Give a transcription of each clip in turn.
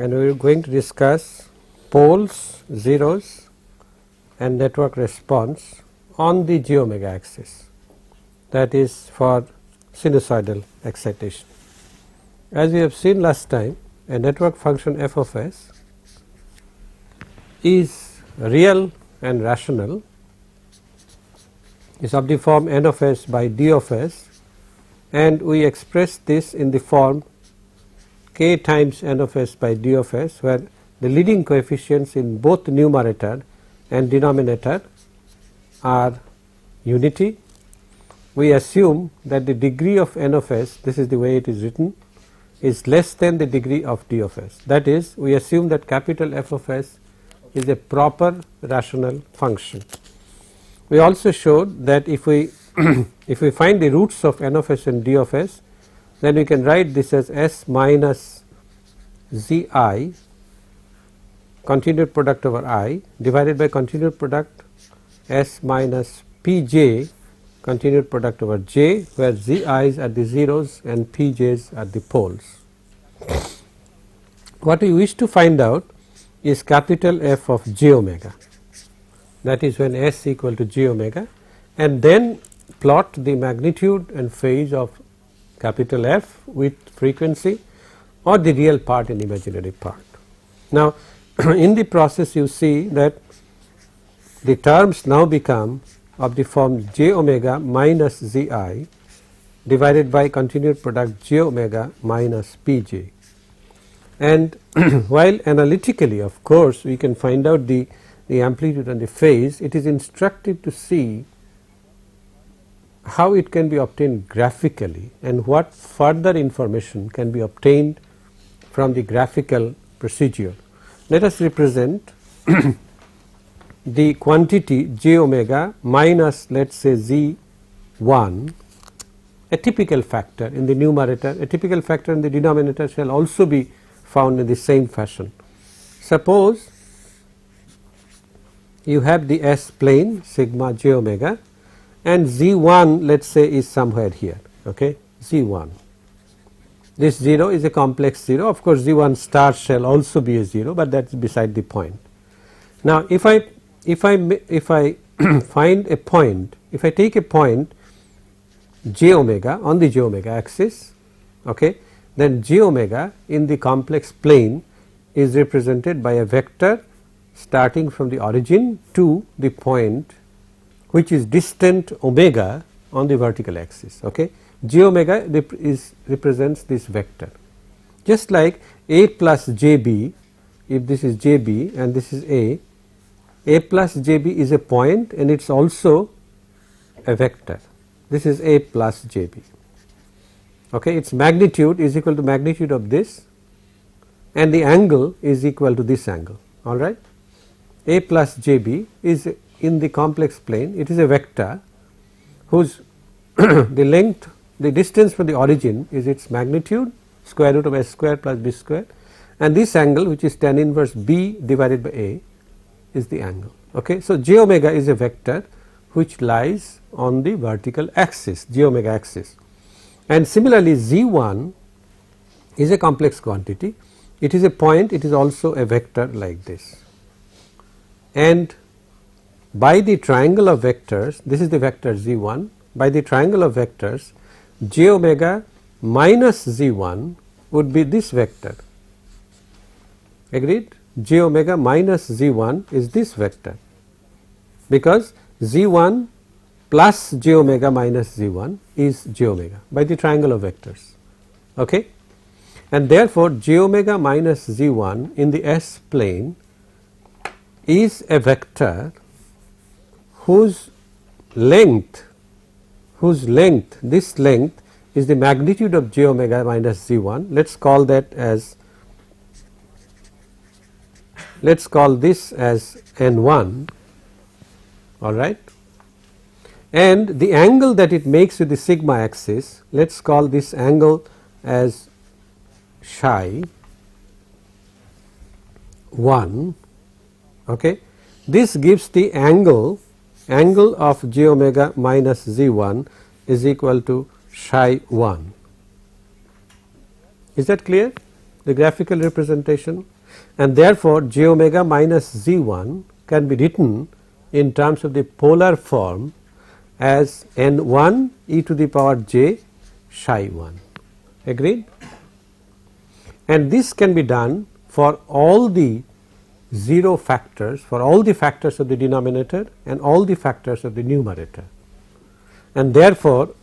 and we are going to discuss poles, zeros and network response on the j omega axis, that is for sinusoidal excitation. As we have seen last time, a network function f of s is real and rational, is of the form n of s by d of s, and we express this in the form k times n of s by d of s, where the leading coefficients in both numerator and denominator are unity. We assume that the degree of n of s, this is the way it is written, is less than the degree of d of s. That is, we assume that capital F of s is a proper rational function. We also showed that if we if we find the roots of n of s and d of s, then we can write this as s minus zi continued product over I divided by continued product s minus pj continued product over j, where zi's are the zeros and pj's are the poles. What we wish to find out is capital F of j omega, that is when s equal to j omega, and then plot the magnitude and phase of capital F with frequency or the real part and imaginary part. Now in the process you see that the terms now become of the form j omega minus zi divided by continued product j omega minus pj. And while analytically of course we can find out the amplitude and the phase, it is instructive to see how it can be obtained graphically and what further information can be obtained from the graphical procedure. Let us represent the quantity j omega minus, let us say z1, a typical factor in the numerator, a typical factor in the denominator shall also be found in the same fashion. Suppose you have the S plane sigma j omega and z1 let us say is somewhere here, okay, z1. This 0 is a complex 0, of course z1 star shall also be a 0, but that is beside the point. Now if I find a point, if I take a point j omega on the j omega axis, okay, then j omega in the complex plane is represented by a vector starting from the origin to the point which is distant omega on the vertical axis, okay. J omega represents this vector, just like a plus jb, if this is jb and this is a plus jb is a point and it is also a vector. This is a plus jb, okay. Its magnitude is equal to magnitude of this and the angle is equal to this angle, all right. A plus jb is in the complex plane, it is a vector whose the length, the distance from the origin is its magnitude, square root of s square plus b square, and this angle which is tan inverse b divided by a is the angle, okay. So j omega is a vector which lies on the vertical axis, j omega axis, and similarly z1 is a complex quantity, it is a point, it is also a vector like this, and by the triangle of vectors, this is the vector z1, by the triangle of vectors j omega minus z1 would be this vector, agreed. J omega minus z1 is this vector, because z1 plus j omega minus z1 is j omega by the triangle of vectors, okay. And therefore j omega minus z1 in the S plane is a vector whose length, this length is the magnitude of j omega minus z1. Let us call that as, let us call this as n1, all right, and the angle that it makes with the sigma axis, let us call this angle as psi 1, okay. This gives the angle of j omega minus z1 is equal to psi 1. Is that clear, the graphical representation? and therefore, j omega minus z1 can be written in terms of the polar form as n1 e to the power j psi 1. Agreed? And this can be done for all the 0 factors, for all the factors of the denominator and all the factors of the numerator. And therefore,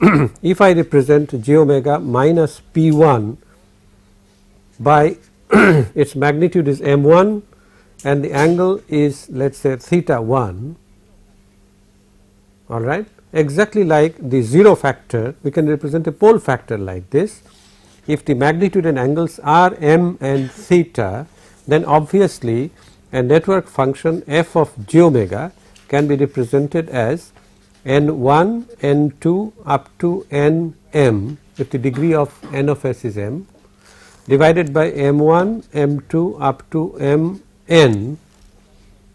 if I represent j omega minus p1 by its magnitude is m1 and the angle is, let us say, theta 1, all right. Exactly like the 0 factor, we can represent a pole factor like this. If the magnitude and angles are m and theta, then obviously a network function f of j omega can be represented as n1, n2 up to nm, if the degree of n of s is m, divided by m1, m2 up to mn,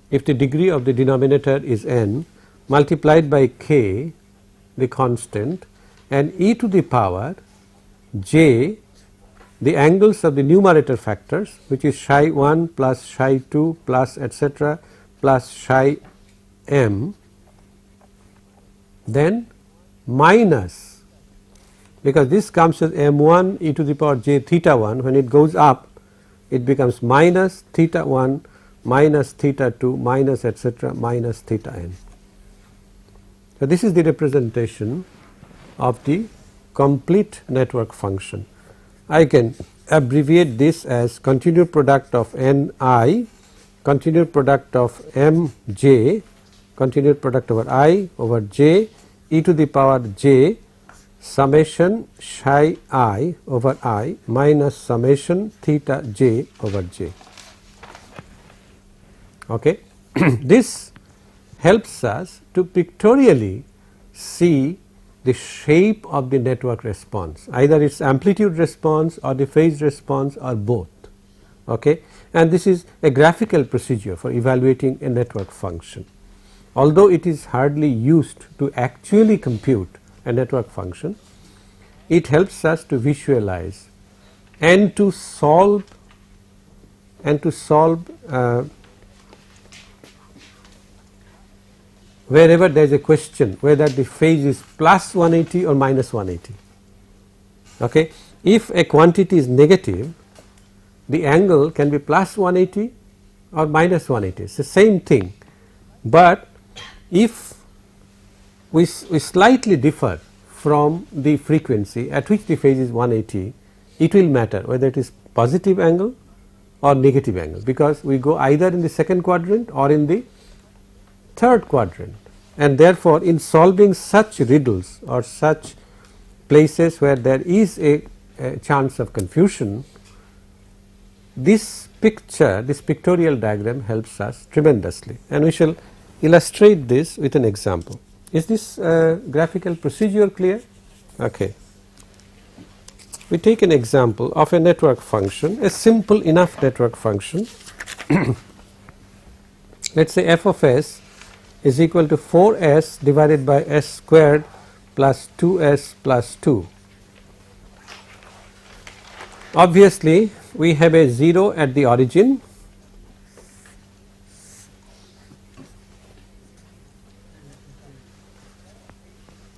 if the degree of the denominator is n, multiplied by k, the constant, and e to the power j, the angles of the numerator factors, which is psi 1 plus psi 2 plus etc. plus psi m, then minus, because this comes as m1 e to the power j theta 1, when it goes up it becomes minus theta 1 minus theta 2 minus etc. minus theta n. So, this is the representation of the complete network function. I can abbreviate this as continued product of n I, continued product of m j, continued product over I over j e to the power j summation psi I over I minus summation theta j over j. Okay. This helps us to pictorially see the shape of the network response, either its amplitude response or the phase response or both. Okay. And this is a graphical procedure for evaluating a network function. Although it is hardly used to actually compute a network function, it helps us to visualize and to solve wherever there is a question whether the phase is plus 180 or minus 180. Okay. If a quantity is negative, the angle can be plus 180 or minus 180, it is the same thing, but if we slightly differ from the frequency at which the phase is 180, it will matter whether it is positive angle or negative angle, because we go either in the second quadrant or in the third quadrant, and therefore, in solving such riddles or such places where there is a chance of confusion, this picture, this pictorial diagram helps us tremendously, and we shall illustrate this with an example. Is this graphical procedure clear? Okay. We take an example of a network function, a simple enough network function. Let us say f of s is equal to 4s divided by s squared plus 2s plus 2. Obviously, we have a 0 at the origin.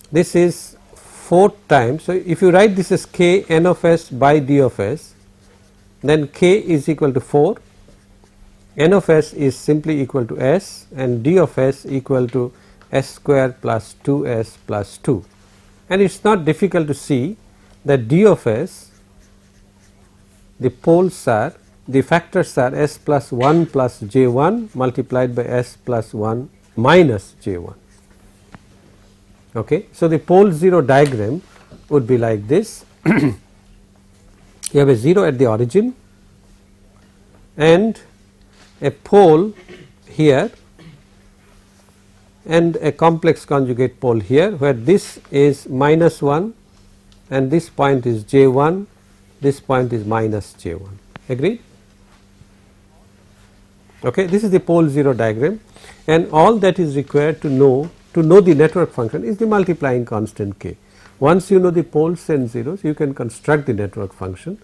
This is 4 times. So, if you write this as k n of s by d of s, then k is equal to 4, n of s is simply equal to s, and d of s equal to s square plus 2s plus 2. And it is not difficult to see that d of s, the poles are, the factors are s plus 1 plus j 1 multiplied by s plus 1 minus j 1. Okay. So, the pole 0 diagram would be like this. You have a 0 at the origin and a pole here and a complex conjugate pole here, where this is minus 1 and this point is j 1, this point is minus j 1. Agreed? Okay. This is the pole 0 diagram, and all that is required to know the network function is the multiplying constant k. Once you know the poles and zeros, you can construct the network function,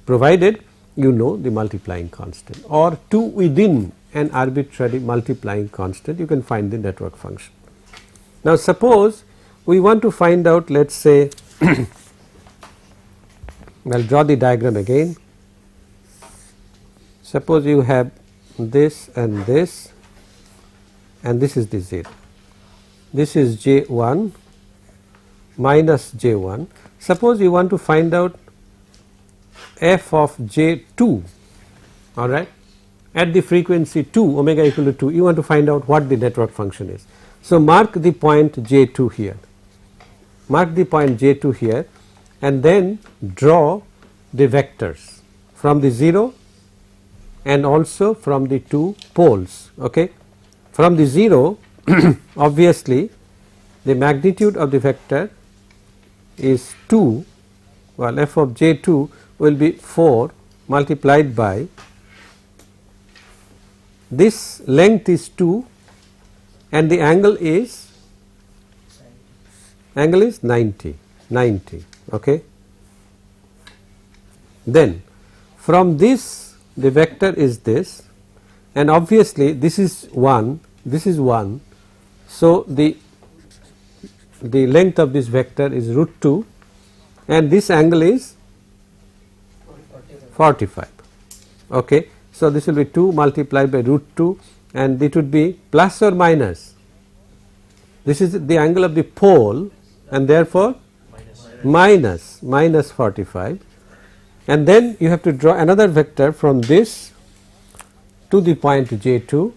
provided you know the multiplying constant, or 2 within an arbitrary multiplying constant, you can find the network function. Now, suppose we want to find out, let us say, I will draw the diagram again. Suppose you have this and this is the 0. This is J1 minus J1. Suppose you want to find out f of J2, all right, at the frequency 2, omega equal to 2, you want to find out what the network function is. So, mark the point J2 here, mark the point J2 here, and then draw the vectors from the 0 and also from the 2 poles. Okay. From the 0 obviously the magnitude of the vector is 2, well, f of J2 will be 4 multiplied by this length is 2 and the angle is 90. Okay. Then from this the vector is this, and obviously this is 1, this is 1. So, the length of this vector is root 2 and this angle is 45. Okay. So, this will be 2 multiplied by root 2 and it would be plus or minus, this is the angle of the pole and therefore minus 45, and then you have to draw another vector from this to the point J2,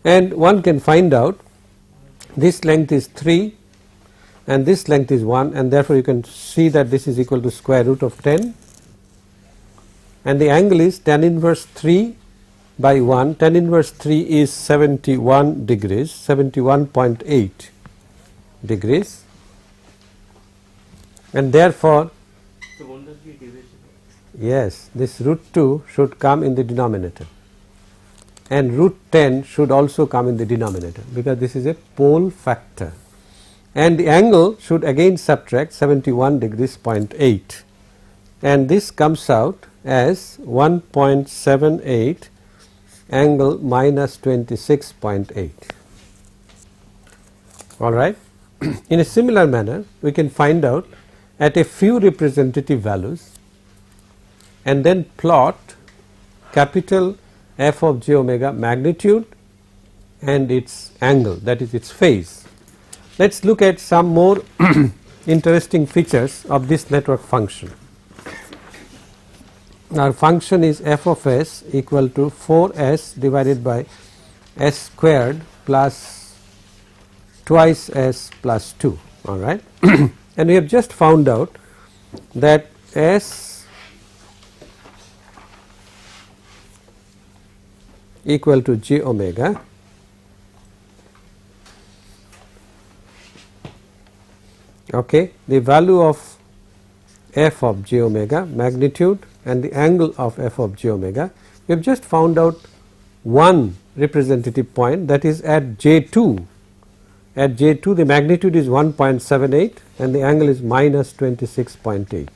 and one can find out this length is 3 and this length is 1, and therefore you can see that this is equal to square root of 10, and the angle is tan inverse 3 by 1. Tan inverse 3 is 71 degrees, 71.8 degrees, and therefore, so won't that be divisible? Yes, this root 2 should come in the denominator and root 10 should also come in the denominator, because this is a pole factor, and the angle should again subtract 71 degrees 0.8, and this comes out as 1.78 angle minus 26.8. All right. In a similar manner, we can find out at a few representative values and then plot capital F of j omega magnitude and its angle, that is its phase. Let us look at some more interesting features of this network function. Our function is f of s equal to 4s divided by s squared plus twice s plus 2, all right. And we have just found out that s equal to j omega okay, the value of f of j omega magnitude and the angle of f of j omega, we have just found out one representative point, that is at J2. At J2 the magnitude is 1.78 and the angle is minus 26.8.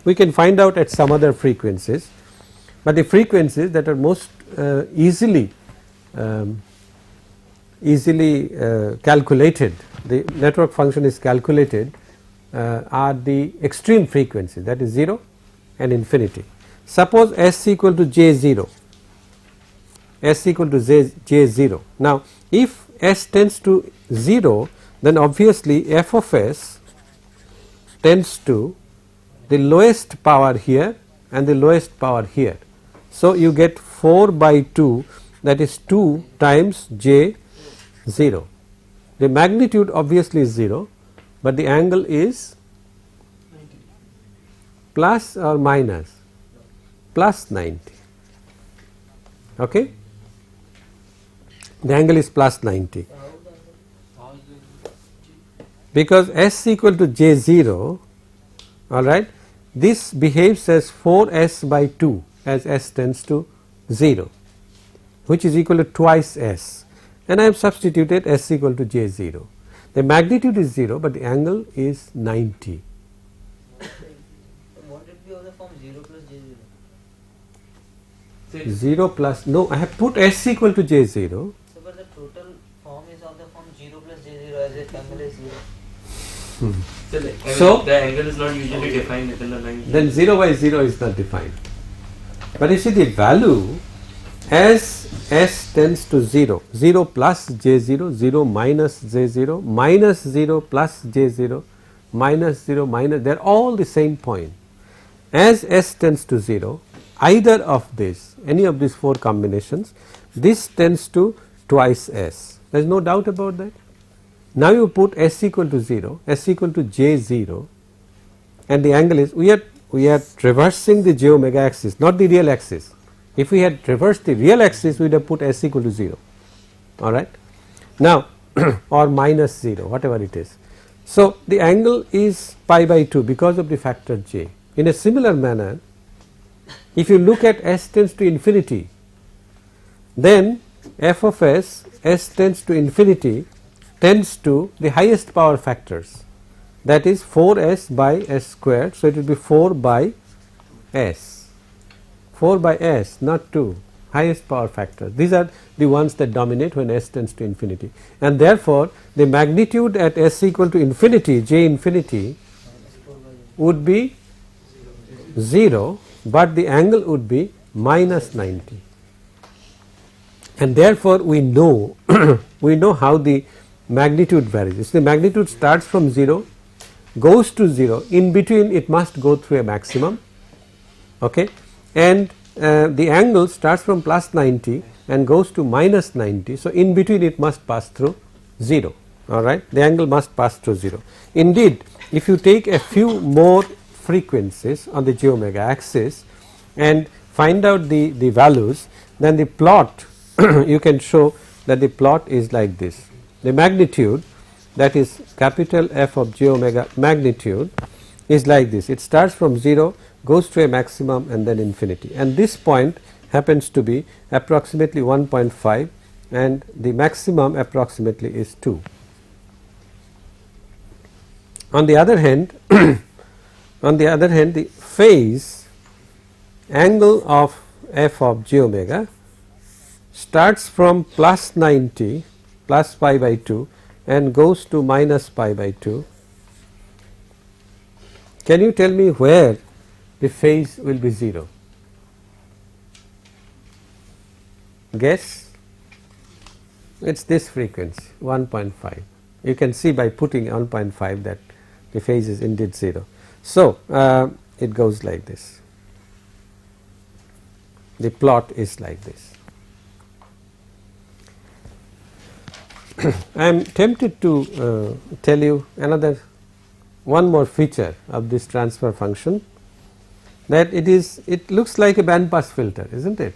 We can find out at some other frequencies, but the frequencies that are most easily calculated, the network function is calculated are the extreme frequency, that is 0 and infinity. Suppose s equal to j0, s equal to j0. Now, if s tends to 0, then obviously f of s tends to the lowest power here and the lowest power here. So, you get 4 by 2, that is 2 times j0. The magnitude obviously is 0, but the angle is plus or minus plus 90. Okay? The angle is plus 90 because s equal to j0, all right, this behaves as 4s by 2 as s tends to 0, which is equal to twice s, and I have substituted s equal to j0. The magnitude is 0, but the angle is 90. Won't it be of the form 0 plus j0? 0 plus, no, I have put S equal to J0. So, but the total form is of the form 0 plus J0 as if angle is 0. So, like, I mean, So- the angle is not usually defined within the line. Then 0 by 0 is not defined. But you see the value as S tends to 0, 0 plus J0, 0 minus J0, minus 0 plus J0, minus 0 minus, they are all the same point. As S tends to 0, either of these, any of these 4 combinations, this tends to twice S. There is no doubt about that. Now you put S equal to 0, S equal to J0, and the angle is, we are traversing the j omega axis, not the real axis. If we had traversed the real axis, we would have put S equal to 0, alright. Now or minus 0, whatever it is. So the angle is pi by 2 because of the factor j. In a similar manner, if you look at S tends to infinity, then f of S, S tends to infinity, tends to the highest power factors, that is 4S by S squared. So it will be 4 by S, 4 by S, not 2, highest power factors. These are the ones that dominate when S tends to infinity, and therefore the magnitude at S equal to infinity, J infinity, would be 0, but the angle would be minus 90, and therefore we know we know how the magnitude varies. The magnitude starts from 0, goes to 0, in between it must go through a maximum, okay, and the angle starts from plus 90 and goes to minus 90. So in between it must pass through 0, alright, the angle must pass through 0. Indeed, if you take a few more frequencies on the j omega axis and find out the values, then the plot you can show that the plot is like this. The magnitude, that is capital F of j omega magnitude, is like this. It starts from 0, goes to a maximum and then infinity, and this point happens to be approximately 1.5 and the maximum approximately is 2. On the other hand the phase angle of f of j omega starts from plus 90, plus pi by 2, and goes to minus pi by 2. Can you tell me where the phase will be 0? Guess? It is this frequency 1.5. You can see by putting 1.5 that the phase is indeed 0. So it goes like this. The plot is like this. I am tempted to tell you one more feature of this transfer function, that it looks like a band pass filter, isn't it?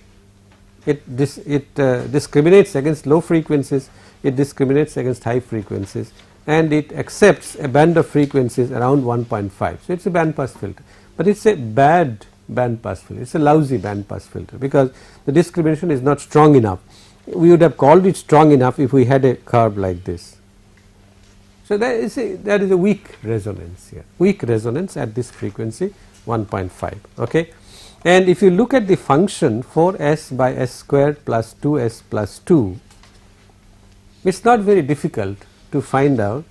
It discriminates against low frequencies, it discriminates against high frequencies, and it accepts a band of frequencies around 1.5. So it is a band pass filter, but it is a bad band pass filter, it is a lousy band pass filter because the discrimination is not strong enough. We would have called it strong enough if we had a curve like this. So there is a weak resonance here, weak resonance at this frequency 1.5, okay. And if you look at the function 4s by s squared plus 2s plus 2, it is not very difficult to find out,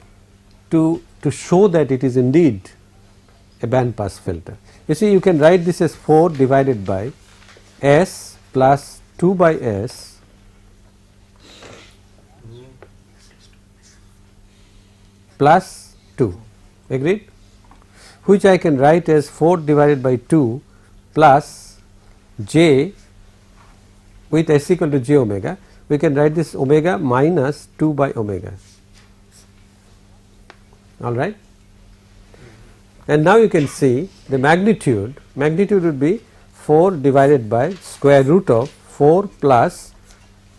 to show that it is indeed a band pass filter. You see, you can write this as 4 divided by s plus 2 by s plus 2, agreed, which I can write as 4 divided by 2 plus j with s equal to j omega. We can write this omega minus 2 by omega, alright. And now you can see the magnitude would be 4 divided by square root of 4 plus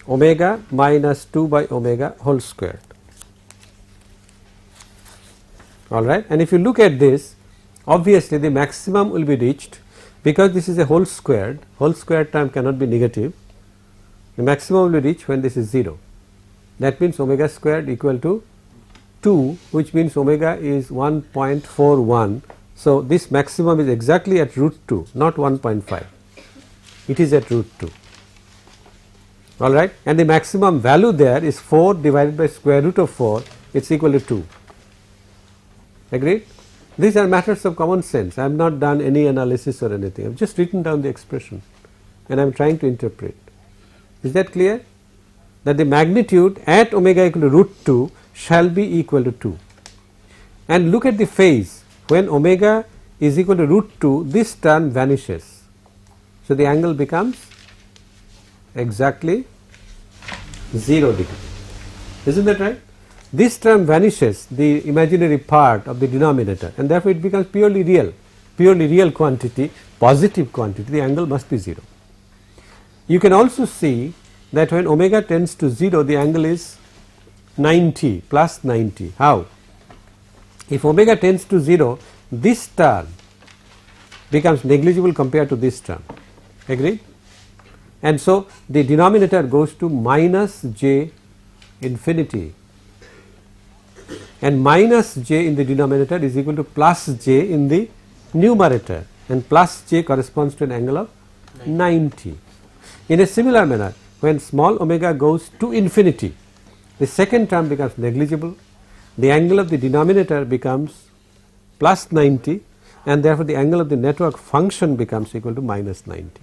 omega minus 2 by omega whole squared, alright. And if you look at this, obviously the maximum will be reached because this is a whole squared term cannot be negative. The maximum will be reached when this is 0. That means omega squared equal to 2, which means omega is 1.41. So this maximum is exactly at root 2, not 1.5. it is at root 2, alright, and the maximum value there is 4 divided by square root of 4, it is equal to 2. Agreed? These are matters of common sense. I have not done any analysis or anything. I have just written down the expression and I am trying to interpret. Is that clear? That the magnitude at omega equal to root 2 shall be equal to 2. And look at the phase. When omega is equal to root 2, this term vanishes. So, the angle becomes exactly 0 degree. Isn't that right? This term vanishes, the imaginary part of the denominator, and therefore it becomes purely real quantity, positive quantity, the angle must be 0. You can also see that when omega tends to 0, the angle is 90, plus 90. How? If omega tends to 0, this term becomes negligible compared to this term. Agreed? And so the denominator goes to minus j infinity, and minus j in the denominator is equal to plus j in the numerator, and plus j corresponds to an angle of 90. In a similar manner, when small omega goes to infinity, the second term becomes negligible, the angle of the denominator becomes plus 90, and therefore the angle of the network function becomes equal to minus 90.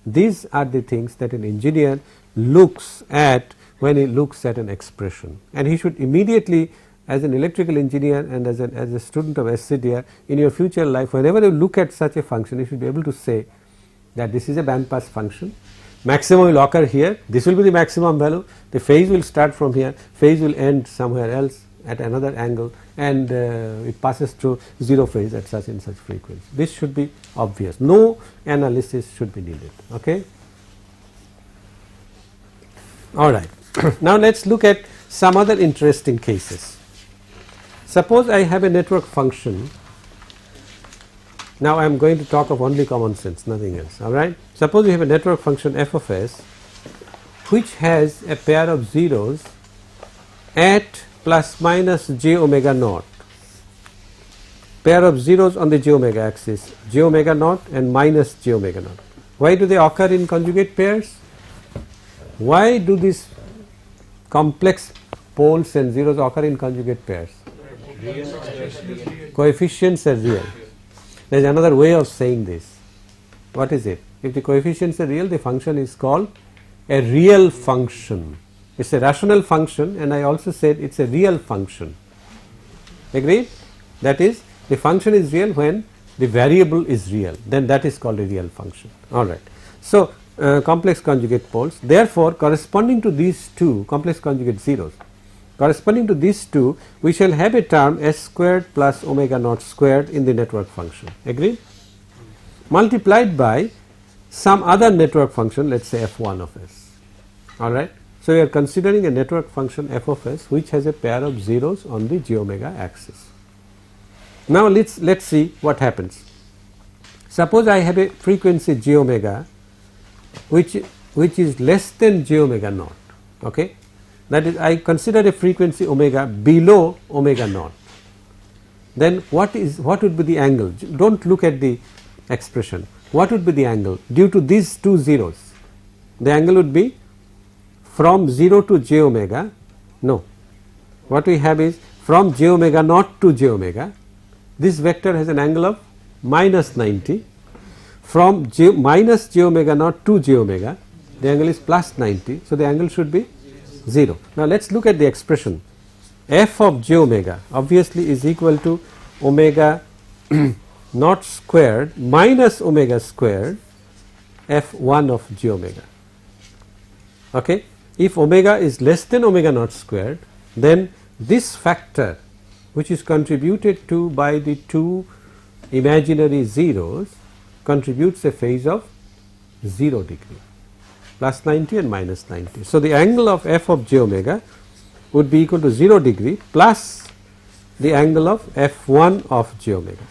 These are the things that an engineer looks at when he looks at an expression, and he should immediately, as an electrical engineer and as a student of SCDR, in your future life, whenever you look at such a function, you should be able to say that this is a bandpass function, maximum will occur here, this will be the maximum value, the phase will start from here, phase will end somewhere else at another angle, and it passes through 0 phase at such and such frequency. This should be obvious, no analysis should be needed. Okay? Alright. Now let us look at some other interesting cases. Suppose I have a network function. Now I am going to talk of only common sense, nothing else. Alright. Suppose you have a network function f of s which has a pair of zeros at plus minus j omega naught, pair of zeros on the j omega axis, j omega naught and minus j omega naught. Why do they occur in conjugate pairs? Why do these complex poles and zeros occur in conjugate pairs? Coefficients are real. There is another way of saying this. What is it? If the coefficients are real, the function is called a real function. It is a rational function, and I also said it is a real function. Agreed? That is, the function is real when the variable is real, then that is called a real function. Alright. So, complex conjugate poles, therefore corresponding to these two complex conjugate zeros, corresponding to these two, we shall have a term s squared plus omega naught squared in the network function. Agreed? Multiplied by some other network function, let us say f1 of s. Alright. So, we are considering a network function f of s which has a pair of zeros on the j omega axis. Now, let us see what happens. Suppose I have a frequency j omega which is less than j omega naught. Okay? That is, I consider a frequency omega below omega naught. Then what would be the angle? Do not look at the expression. What would be the angle due to these two zeros? The angle would be from 0 to j omega. No, what we have is from j omega naught to j omega, this vector has an angle of minus 90. From minus j omega naught to j omega, the angle is plus 90. So, the angle should be 0. Now, let us look at the expression. F of j omega obviously is equal to omega naught squared minus omega squared f1 of j omega. Okay? If omega is less than omega naught squared, then this factor which is contributed to by the two imaginary zeros contributes a phase of 0 degree, plus 90 and minus 90. So, the angle of f of j omega would be equal to 0 degree plus the angle of f1 of j omega.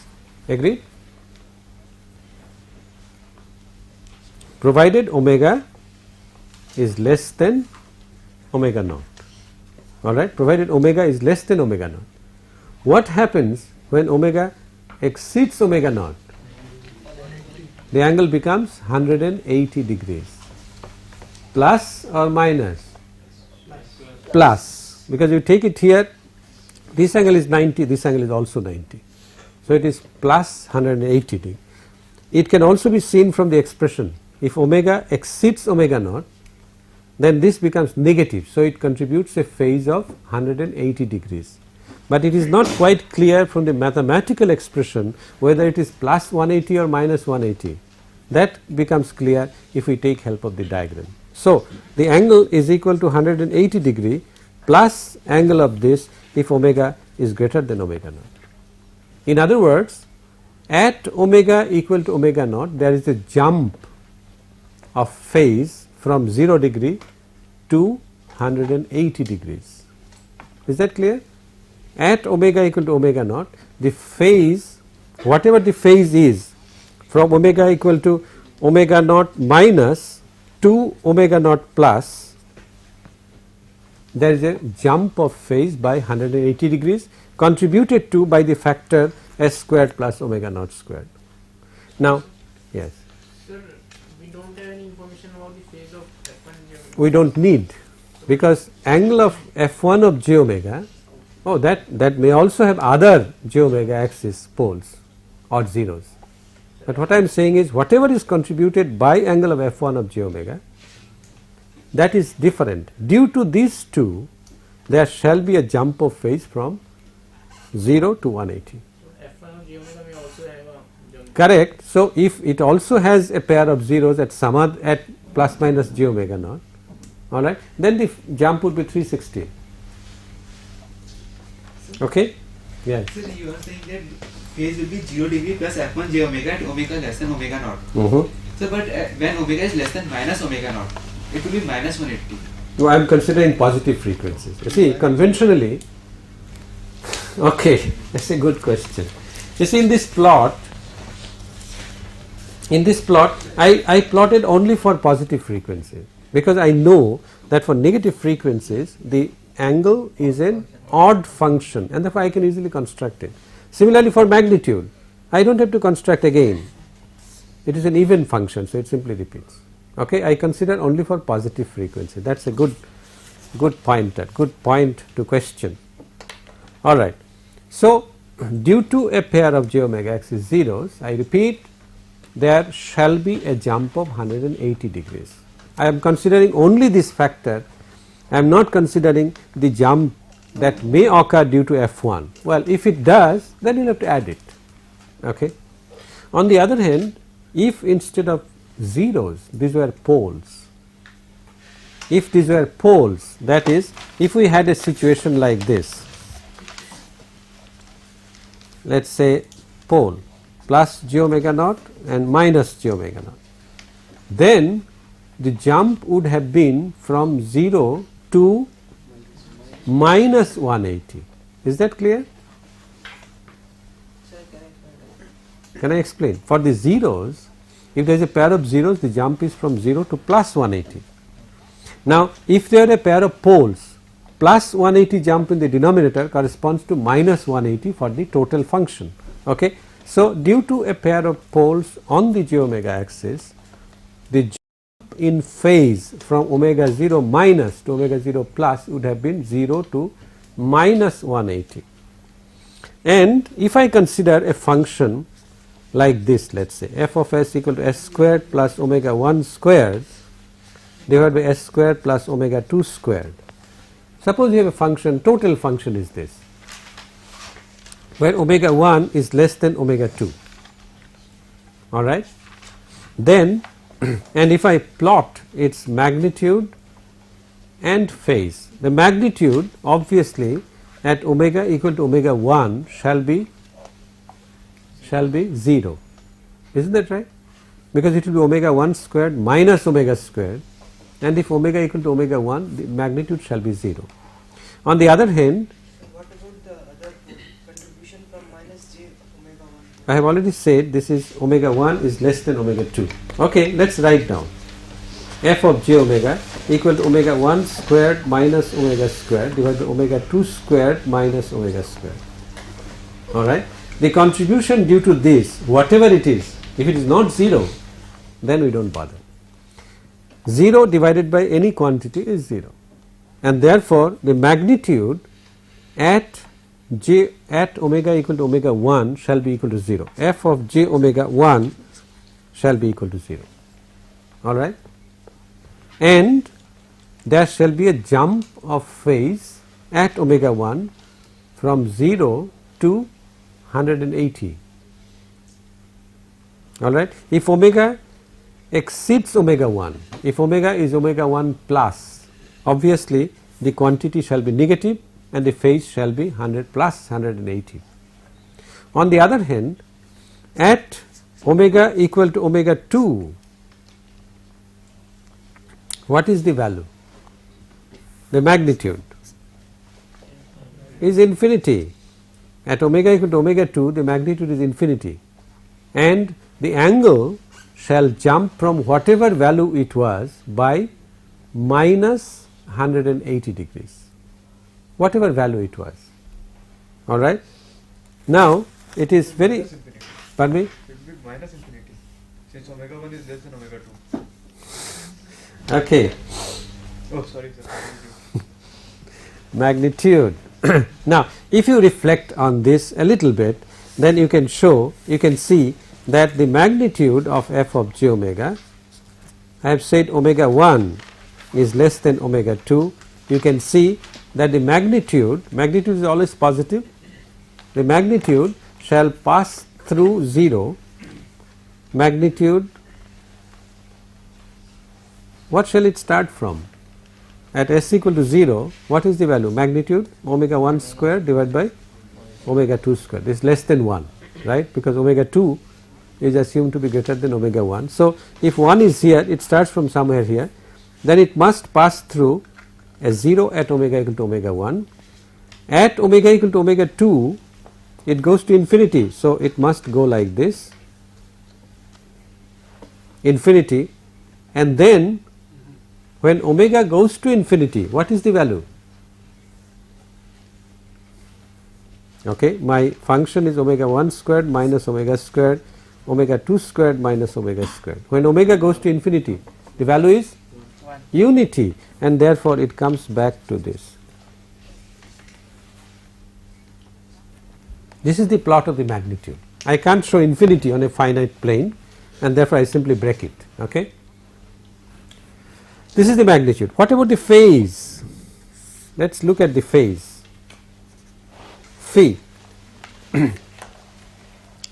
Agreed? Provided omega is less than omega naught. Alright, provided omega is less than omega naught. What happens when omega exceeds omega naught? the angle becomes 180 degrees. Plus or minus? Plus, because you take it here, this angle is 90, this angle is also 90. So it is plus 180 degree. It can also be seen from the expression. If omega exceeds omega naught, then this becomes negative. So it contributes a phase of 180 degrees. But it is not quite clear from the mathematical expression whether it is plus 180 or minus 180. That becomes clear if we take help of the diagram. So the angle is equal to 180 degree plus angle of this if omega is greater than omega naught. In other words, at omega equal to omega naught, there is a jump of phase from 0 degree to 180 degrees. Is that clear? At omega equal to omega naught, the phase, whatever the phase is, from omega equal to omega naught minus to omega naught plus, there is a jump of phase by 180 degrees contributed to by the factor s squared plus omega naught squared. Now, yes. Sir, we don't have any information about the phase of F1 We don't need, because angle of f1 of j omega, oh that may also have other j omega axis poles or zeros. But what I am saying is whatever is contributed by angle of f1 of j omega, that is different. Due to these two, there shall be a jump of phase from 0 to 180. F1 of j omega may also have a jump. Correct. So if it also has a pair of zeros at some other, at plus minus j omega naught, all right, then the jump would be 360. Okay. Yes. So you are saying that phase will be 0 degree plus f1 j omega at omega less than omega naught. So but when omega is less than minus omega naught, it will be minus 180. No, I am considering positive frequencies. You see, conventionally, okay, that's a good question. You see, in this plot, I plotted only for positive frequencies, because I know that for negative frequencies the angle is an odd function and therefore I can easily construct it. Similarly for magnitude, I don't have to construct again, it is an even function, so it simply repeats. Okay, I consider only for positive frequency. That's a good point to question. All right. So due to a pair of j omega axis zeros, I repeat, there shall be a jump of 180 degrees. I am considering only this factor. I am not considering the jump that may occur due to f1. Well, if it does, then you will have to add it. Okay. On the other hand, if instead of zeros these were poles, if these were poles, that is, if we had a situation like this, let us say pole plus j omega naught and minus j omega naught, then the jump would have been from 0 to minus 180. Is that clear? Sir, Can I explain? For the zeros, if there is a pair of zeros, the jump is from 0 to plus 180. Now, if there are a pair of poles, plus 180 jump in the denominator corresponds to minus 180 for the total function. Okay. So, due to a pair of poles on the j omega axis, the jump in phase from omega 0 minus to omega 0 plus would have been 0 to minus 180. And if I consider a function like this, let us say f of s equal to s squared plus omega 1 squared divided by s squared plus omega 2 squared. Suppose you have a function, total function is this, where omega 1 is less than omega 2, all right. Then and if I plot its magnitude and phase, the magnitude obviously at omega equal to omega 1 shall be 0, isn't that right? Because it will be omega 1 squared minus omega squared, and if omega equal to omega 1, the magnitude shall be 0. On the other hand, What about the other contribution from minus j omega 1? I have already said this is omega 1 is less than omega 2. Okay, let us write down f of j omega equal to omega 1 squared minus omega squared divided by omega 2 squared minus omega squared. All right. The contribution due to this, whatever it is, if it is not 0, then we do not bother. 0 divided by any quantity is 0, and therefore the magnitude at omega equal to omega 1 shall be equal to 0. F of j omega 1 shall be equal to 0, alright, and there shall be a jump of phase at omega 1 from 0 to 180, alright. If omega exceeds omega 1, if omega is omega 1 plus, obviously the quantity shall be negative and the phase shall be 100 plus 180. On the other hand, at omega equal to omega 2, what is the value? The magnitude is infinity. At omega equal to omega 2, the magnitude is infinity, and the angle shall jump from whatever value it was by minus 180 degrees, whatever value it was, alright. Now it is very, Minus infinity. pardon me, It will be minus infinity since omega 1 is less than omega 2. okay, Oh, sorry, sir. magnitude. Now if you reflect on this a little bit, then you can show, you can see that the magnitude of f of j omega, I have said omega 1 is less than omega 2, you can see that the magnitude is always positive, the magnitude shall pass through 0, magnitude, what shall it start from? At s equal to 0, what is the value? Magnitude omega 1 square divided by omega 2 square, this is less than 1, right, because omega 2 is assumed to be greater than omega 1. So if 1 is here, it starts from somewhere here, then it must pass through a 0 at omega equal to omega 1. At omega equal to omega 2, it goes to infinity, so it must go like this, infinity, and then when omega goes to infinity, what is the value? Okay, my function is omega 1 squared minus omega squared, omega 2 squared minus omega squared. When omega goes to infinity, the value is 1. unity, and therefore it comes back to this. This is the plot of the magnitude. I can't show infinity on a finite plane, and therefore I simply break it. Okay. This is the magnitude. What about the phase? Let us look at the phase. Phi.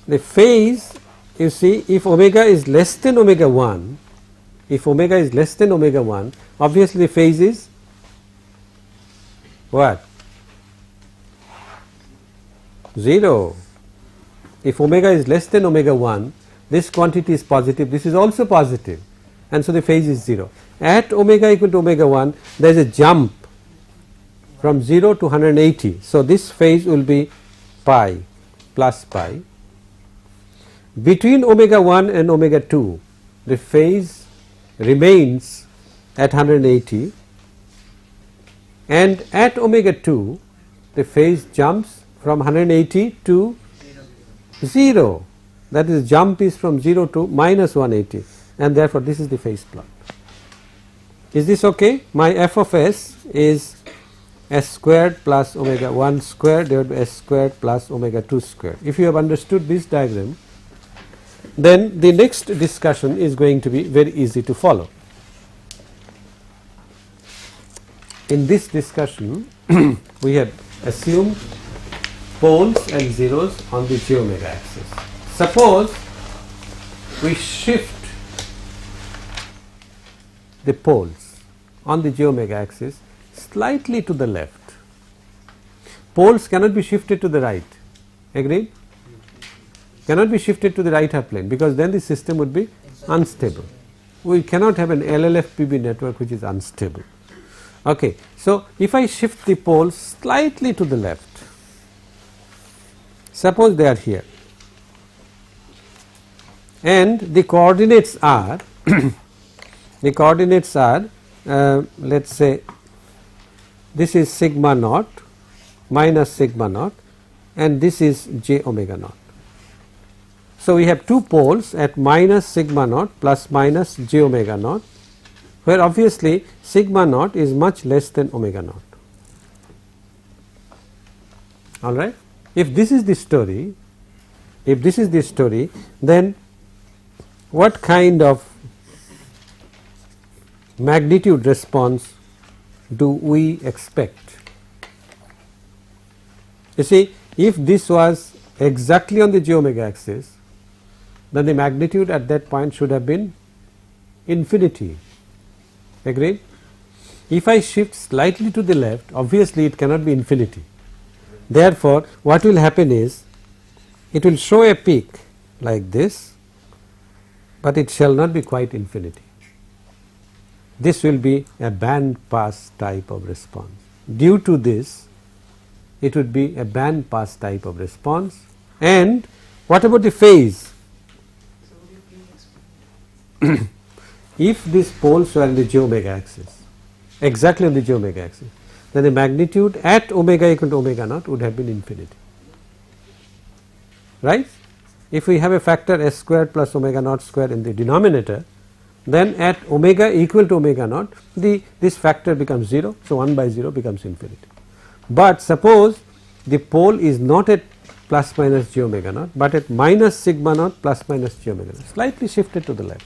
The phase, you see, if omega is less than omega 1, if omega is less than omega 1, obviously the phase is what? 0. If omega is less than omega 1, this quantity is positive, this is also positive, and so the phase is 0. At omega equal to omega 1, there is a jump from 0 to 180. So this phase will be pi plus pi. Between omega 1 and omega 2, the phase remains at 180, and at omega 2, the phase jumps from 180 to 0. That is, jump is from 0 to minus 180, and therefore this is the phase plot. Is this okay? My f of s is s squared plus omega 1 squared divided by s squared plus omega 2 squared. If you have understood this diagram, then the next discussion is going to be very easy to follow. In this discussion, we have assumed poles and zeros on the j omega axis. Suppose we shift the poles on the j omega axis slightly to the left. Poles cannot be shifted to the right, agreed? Cannot be shifted to the right half plane, because then the system would be unstable. We cannot have an LLFPB network which is unstable. Okay, so if I shift the poles slightly to the left, suppose they are here, and the coordinates are the coordinates are let us say this is sigma naught minus sigma naught, and this is j omega naught. So, we have two poles at minus sigma naught plus minus j omega naught, where obviously sigma naught is much less than omega naught. All right. If this is the story, then what kind of magnitude response do we expect? You see, if this was exactly on the j omega axis, then the magnitude at that point should have been infinity. Agreed? If I shift slightly to the left, obviously it cannot be infinity. Therefore, what will happen is it will show a peak like this, but it shall not be quite infinity. This will be a band pass type of response. Due to this, it would be a band pass type of response. And what about the phase? If these poles were in the j omega axis, exactly on the j omega axis, then the magnitude at omega equal to omega naught would have been infinity, right? If we have a factor s squared plus omega naught square in the denominator, then at omega equal to omega naught, this factor becomes 0. So, 1 by 0 becomes infinity. But suppose the pole is not at plus minus j omega naught, but at minus sigma naught plus minus j omega naught, slightly shifted to the left,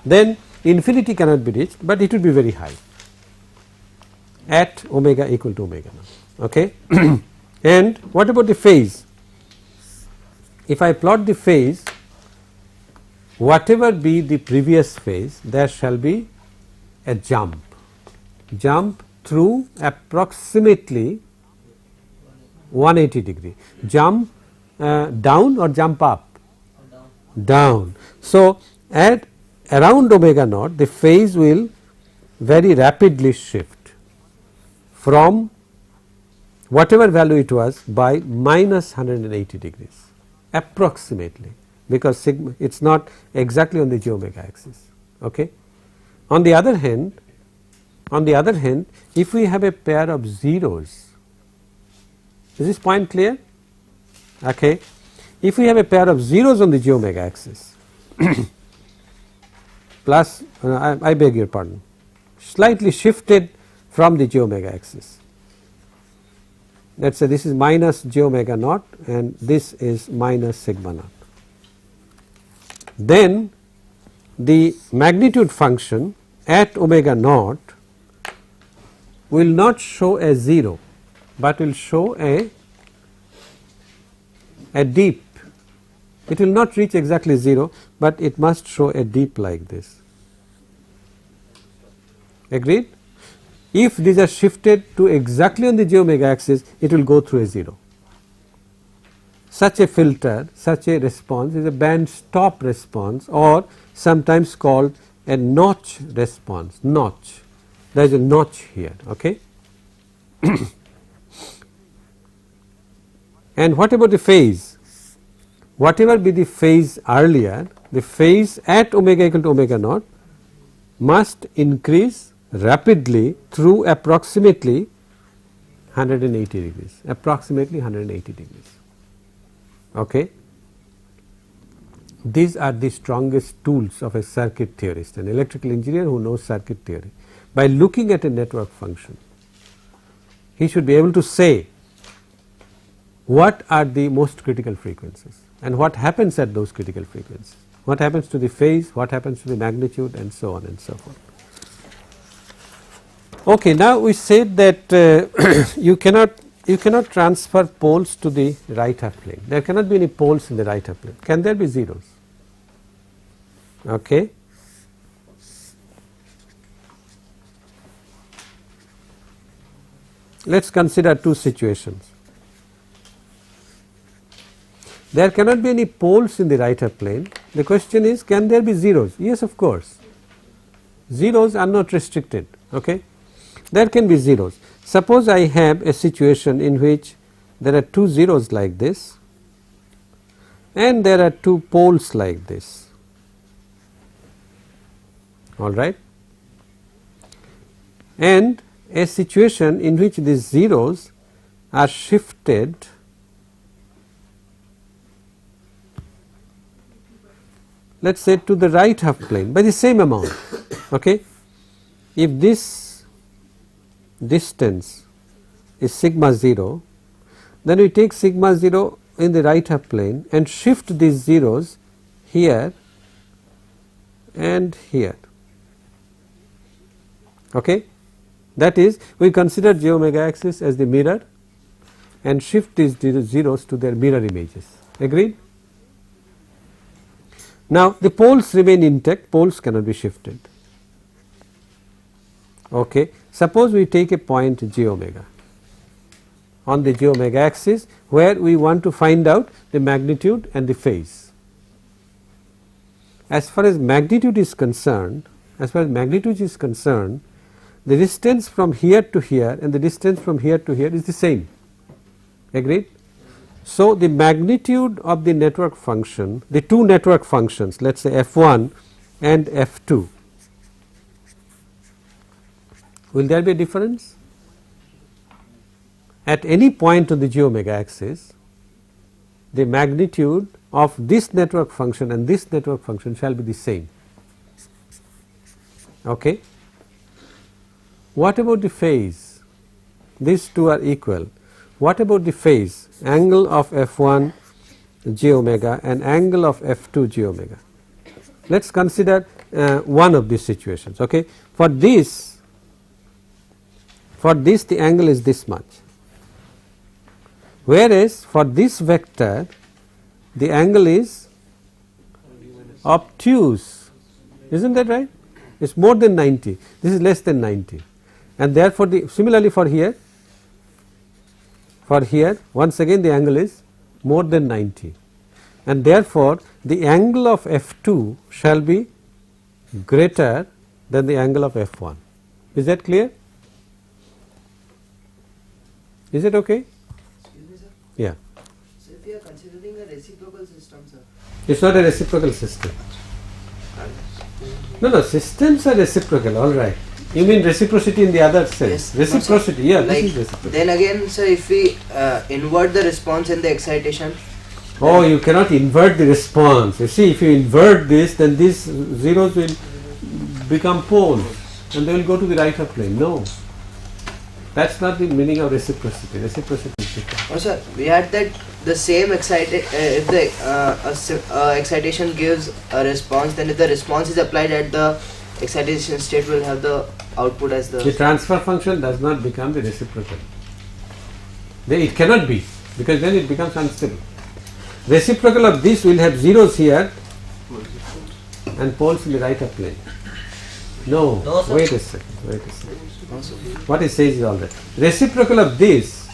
then infinity cannot be reached, but it will be very high at omega equal to omega naught. Okay. And what about the phase? If I plot the phase, whatever be the previous phase, there shall be a jump through approximately 180 degree. Jump down or jump up? Down. So, at around omega naught, the phase will very rapidly shift from whatever value it was by minus 180 degrees approximately, because sigma, it is not exactly on the j omega axis. Okay. On the other hand, if we have a pair of zeros, is this point clear? Okay. If we have a pair of zeros on the j omega axis plus I beg your pardon, slightly shifted from the j omega axis, let us say this is minus j omega naught and this is minus sigma naught, then the magnitude function at omega naught will not show a 0, but will show a dip. It will not reach exactly 0, but it must show a dip like this. Agreed? If these are shifted to exactly on the j omega axis, it will go through a 0. Such a filter, such a response is a band stop response, or sometimes called a notch response. Notch, there is a notch here. Okay. And what about the phase? Whatever be the phase earlier, the phase at omega equal to omega naught must increase rapidly through approximately 180 degrees, approximately 180 degrees. Okay. These are the strongest tools of a circuit theorist, an electrical engineer who knows circuit theory. By looking at a network function, he should be able to say what are the most critical frequencies and what happens at those critical frequencies, what happens to the phase, what happens to the magnitude, and so on and so forth. Okay, now we said that you cannot transfer poles to the right half plane. There cannot be any poles in the right half plane. Can there be zeros? Okay. Let us consider two situations. There cannot be any poles in the right half plane. The question is, can there be zeros? Yes, of course. Zeros are not restricted. Okay. There can be zeros. Suppose I have a situation in which there are two zeros like this and there are two poles like this. All right. And a situation in which these zeros are shifted let us say to the right half plane by the same amount. Okay. If this distance is sigma 0, then we take sigma 0 in the right half plane and shift these zeros here and here. Okay. That is, we consider j omega axis as the mirror and shift these zeros to their mirror images. Agreed? Now, the poles remain intact, poles cannot be shifted. Okay. Suppose we take a point j omega on the j omega axis where we want to find out the magnitude and the phase. As far as magnitude is concerned, the distance from here to here and the distance from here to here is the same. Agreed? So, the magnitude of the network function, the two network functions, let us say f1 and f2, will there be a difference? At any point on the j omega axis, the magnitude of this network function and this network function shall be the same. Okay. What about the phase? These two are equal. What about the phase? Angle of f1 j omega and angle of f2 j omega. Let us consider one of these situations. Okay. For this the angle is this much, whereas for this vector the angle is obtuse, isn't that right? It is more than 90, this is less than 90, and therefore similarly for here once again the angle is more than 90, and therefore the angle of f2 shall be greater than the angle of f1. Is that clear? Is it okay? Excuse me, sir. Yeah. So if we are considering a reciprocal system, sir. It is not a reciprocal system. No, systems are reciprocal, all right. You mean reciprocity in the other sense? Yes, Reciprocity, no, yeah, like, this is reciprocal. Then again, sir, if we invert the response in the excitation. Oh, you cannot invert the response. You see, if you invert this, then these zeros will become poles and they will go to the right half plane. No. That is not the meaning of reciprocity. Reciprocity is different. Oh, sir, we had that the same if the excitation gives a response, then if the response is applied at the excitation state, will have the output as The transfer function does not become the reciprocal. It cannot be, because then it becomes unstable. Reciprocal of this will have zeros here and poles in the right half plane. No, No, sir. wait a second. What he says is all right. Reciprocal of this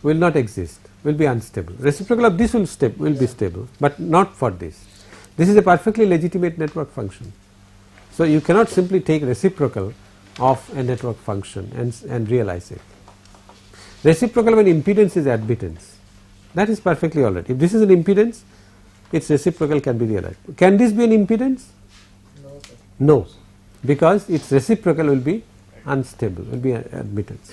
will not exist, will be unstable. Reciprocal of this will be stable, but not for this. This is a perfectly legitimate network function. So you cannot simply take reciprocal of a network function and realize it. Reciprocal of an impedance is admittance. That is perfectly all right. If this is an impedance, its reciprocal can be realized. Can this be an impedance? No, sir. No, because its reciprocal will be unstable, will be admittance.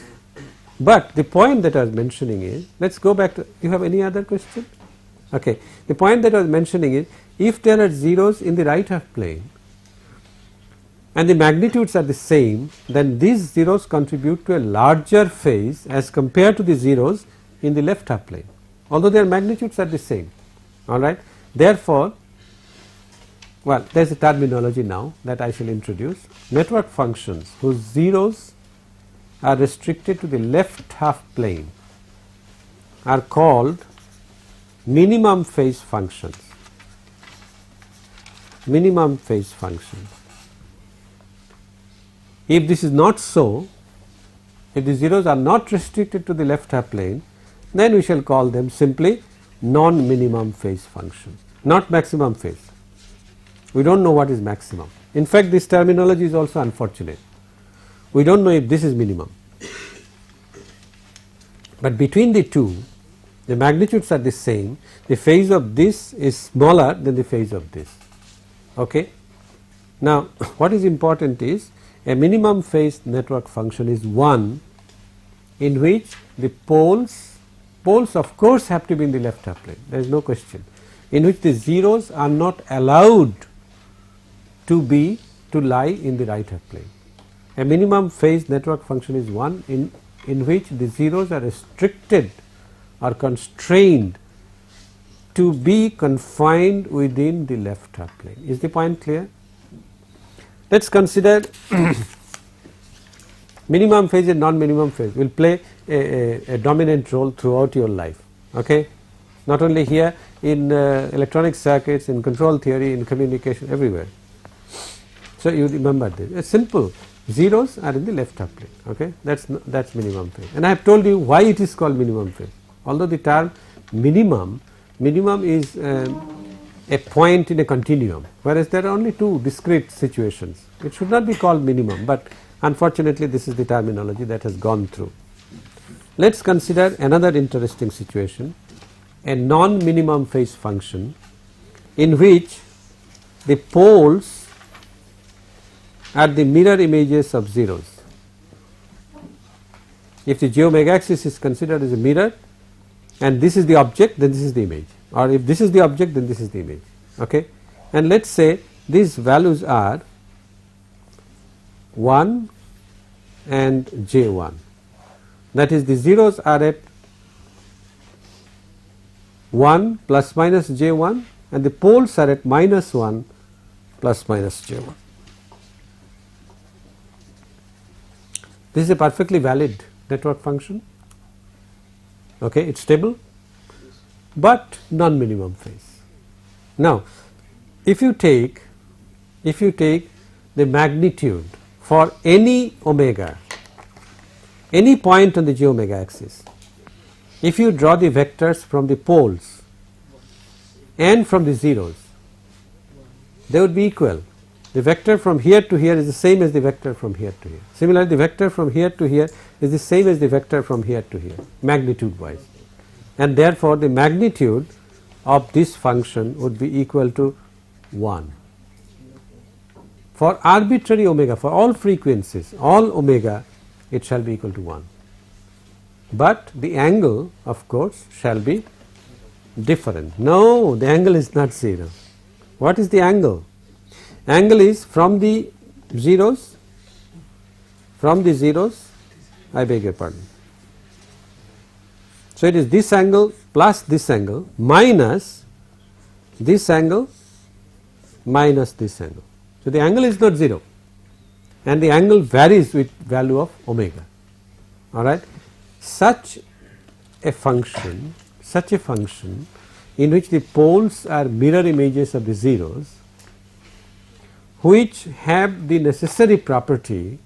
But the point that I was mentioning is, let us go back to, you have any other question? Okay. The point that I was mentioning is, if there are zeros in the right half plane and the magnitudes are the same, then these zeros contribute to a larger phase as compared to the zeros in the left half plane, although their magnitudes are the same. All right. Therefore, well, there is a terminology now that I shall introduce. Network functions whose zeros are restricted to the left half plane are called minimum phase functions. Minimum phase functions. If this is not so, if the zeros are not restricted to the left half plane, then we shall call them simply non-minimum phase functions, not maximum phase. We do not know what is maximum. In fact, this terminology is also unfortunate. We do not know if this is minimum. But between the two, the magnitudes are the same, the phase of this is smaller than the phase of this. Okay? Now, what is important is, a minimum phase network function is one in which the poles of course have to be in the left half plane, there is no question. in which the zeros are not allowed to lie in the right half plane. A minimum phase network function is one in which the zeros are restricted or constrained to be confined within the left half plane. Is the point clear? Let us consider minimum phase and non-minimum phase will play a dominant role throughout your life. Okay? Not only here, in electronic circuits, in control theory, in communication, everywhere. So you remember this. It's simple. Zeros are in the left half plane. Okay? That's minimum phase. And I have told you why it is called minimum phase. Although the term minimum is a point in a continuum, whereas there are only two discrete situations. It should not be called minimum, but unfortunately this is the terminology that has gone through. Let us consider another interesting situation, a non-minimum phase function in which the poles are the mirror images of zeros. If the j omega axis is considered as a mirror and this is the object, then this is the image, or if this is the object, then this is the image. Okay? And let us say these values are 1 and j1, that is the zeros are at 1 plus minus j1 and the poles are at minus 1 plus minus j1. This is a perfectly valid network function. Okay, it is stable, but non-minimum phase. Now, if you take the magnitude for any omega, any point on the j omega axis, if you draw the vectors from the poles and from the zeros, they would be equal. The vector from here to here is the same as the vector from here to here. Similarly, the vector from here to here is the same as the vector from here to here, magnitude wise, and therefore the magnitude of this function would be equal to 1. For arbitrary omega, for all frequencies, all omega, it shall be equal to 1. But the angle, of course, shall be different. No, the angle is not 0. What is the angle? Angle is from the zeros, I beg your pardon. So it is this angle plus this angle minus this angle minus this angle. So the angle is not 0 and the angle varies with value of omega. Alright. Such a function in which the poles are mirror images of the zeros, which have the necessary property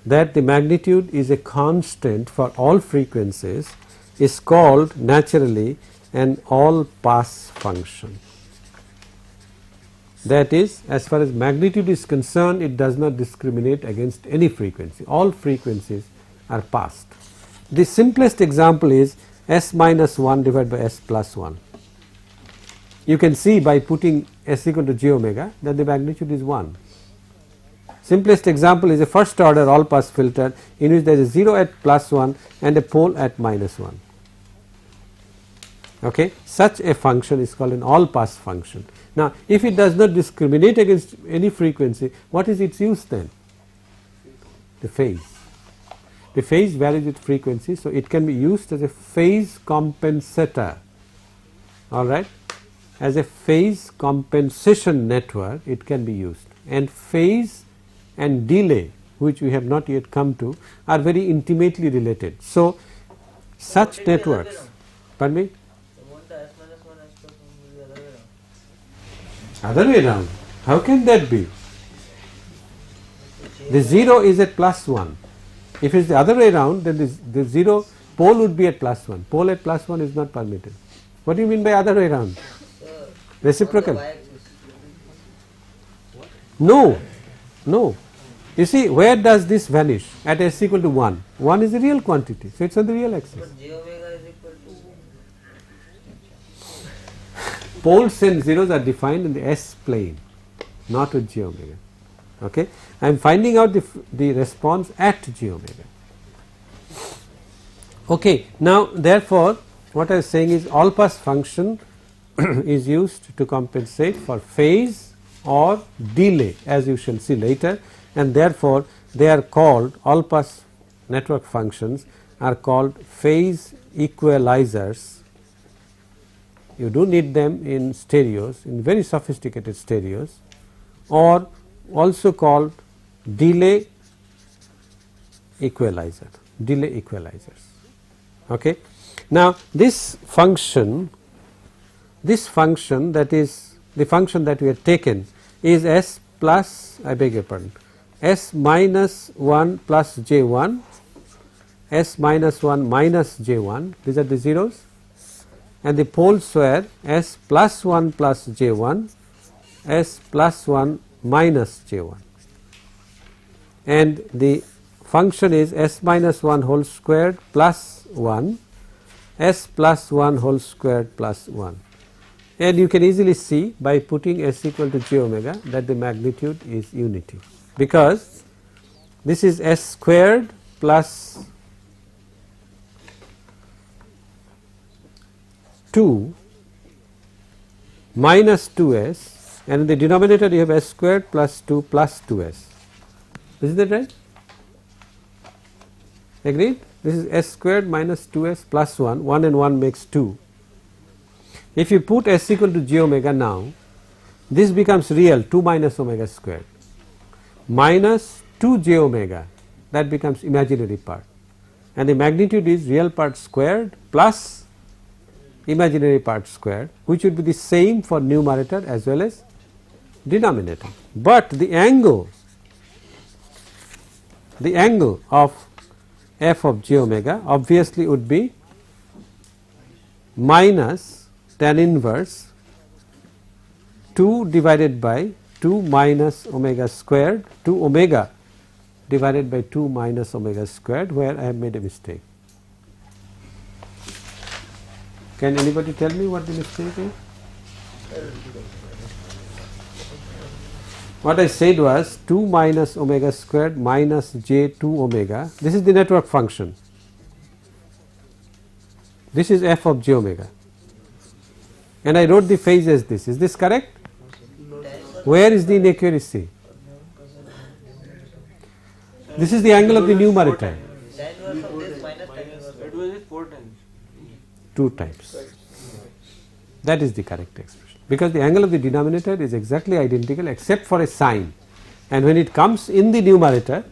that the magnitude is a constant for all frequencies, is called naturally an all pass function. That is, as far as magnitude is concerned, it does not discriminate against any frequency. All frequencies are passed. The simplest example is s minus 1 divided by s plus 1. You can see by putting s equal to j omega that the magnitude is 1. Simplest example is a first order all pass filter in which there is a 0 at plus 1 and a pole at minus 1. Okay. Such a function is called an all pass function. Now, if it does not discriminate against any frequency, what is its use then? The phase. The phase varies with frequency, so it can be used as a phase compensator. Alright. As a phase compensation network, it can be used, and phase and delay, which we have not yet come to, are very intimately related. So, such networks, pardon me? Other way around. How can that be? The 0 is at plus 1. If it is the other way around, then the 0 pole would be at plus 1. Pole at plus 1 is not permitted. What do you mean by other way around? Reciprocal. No, no. You see, where does this vanish? At s equal to 1. 1 is a real quantity, so it is on the real axis. But j omega is equal to. Poles and zeros are defined in the s plane, not with j omega. Okay, I am finding out the response at j omega. Okay, now therefore, what I was saying is all pass function is used to compensate for phase or delay, as you shall see later, and therefore they are called, all pass network functions are called phase equalizers. You do need them in stereos, in very sophisticated stereos, or also called delay equalizer, delay equalizers. Okay. Now this function that is the function that we have taken is s plus, I beg your pardon, s minus 1 plus j1, s minus 1 minus j1, these are the zeros, and the poles were s plus 1 plus j1, s plus 1 minus j1, and the function is s minus 1 whole squared plus 1, s plus 1 whole squared plus 1. And you can easily see by putting s equal to j omega that the magnitude is unity, because this is s squared plus 2 minus 2s, and in the denominator you have s squared plus 2 plus 2s. Is that right? Agreed? This is s squared minus 2s plus 1, 1 and 1 makes 2. If you put s equal to j omega now, this becomes real 2 minus omega squared minus 2 j omega, that becomes imaginary part, and the magnitude is real part squared plus imaginary part squared, which would be the same for numerator as well as denominator. But the angle of f of j omega obviously would be minus tan inverse 2 divided by 2 minus omega squared, 2 omega divided by 2 minus omega squared, where I have made a mistake. Can anybody tell me what the mistake is? What I said was 2 minus omega squared minus j 2 omega. This is the network function. This is f of j omega, and I wrote the phase as this. Is this correct? Where is the inaccuracy? This is the angle of the numerator. Tan inverse of this minus tan inverse. It was 4 times. 2 times. That is the correct expression, because the angle of the denominator is exactly identical except for a sign, and when it comes in the numerator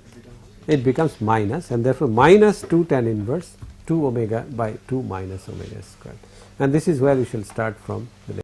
it becomes minus, and therefore minus 2 tan inverse 2 omega by 2 minus omega squared, and this is where we shall start from the